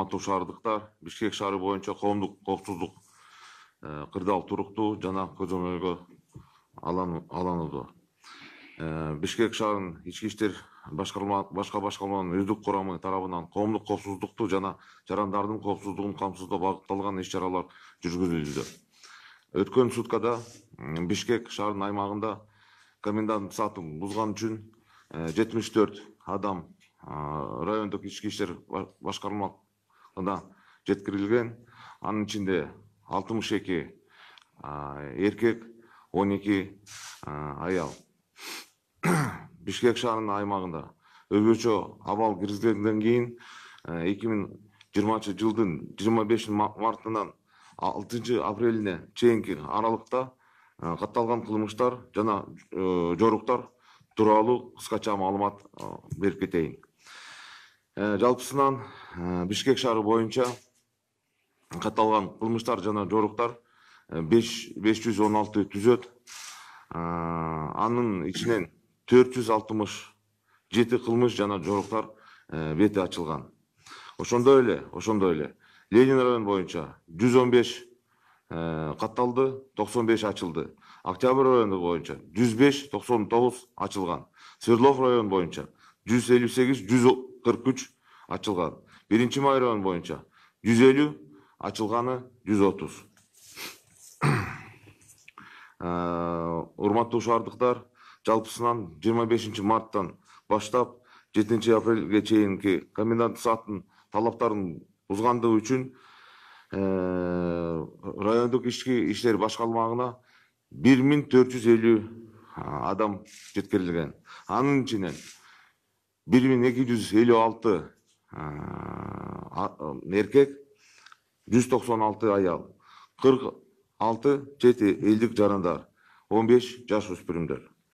урматтуу шаардыктар, Бишкек шаары боюнча коомдук коопсуздук кырдаал туруктуу жана көзөмөлгө алынууда. Бишкек шаарынын ички иштер башка башкарманын өздүк курамы тарабынан коомдук коопсуздукту жана жарандардын коопсуздугун камсыздоо багытталган иш-чаралар жүргүзүлүүдө. Өткөн суткада Бишкек шаарынын аймагында комендант саатын бузган үчүн 74 адам райондук ички иштер башкармасына жеткирилген. Анын ичинде 62 эркек, 12 аял. Бишкек шаарынын аймагында өзгөчө абал киргизгенден кийин 2020 жылдын 25 мартынан 6 апрелине чейинки аралыкта катталган кылмыштар жана жоруктар тууралуу кыскача маалымат берип кетейин. Жалпысынан Бишкек шаары боюнча катталган кылмыштар жана жоруктар 516 түзөт. Анын ичинен 467 кылмыш жана жоруктар бети ачылган. Ошондой эле Ленин район боюнча 115 катталды, 95 ачылды. Октябрь району боюнча 105, 99 ачылган. Свердлов район боюнча 158, 143 ачылган. 1-Май район боюнча 150, ачылганы 130. Урматтуу шаардыктар, жалпысынан 25 марттан баштап 7 апрелге чейинки комендант сааттын талаптарын бузгандыгы үчүн райондук ички иштер башкармагына 1450 адам жеткирилген. Анын ичинен 1256 эркек, 196 аял, 46 чети элдик жарандар, 15 жаш өспүрүмдөр.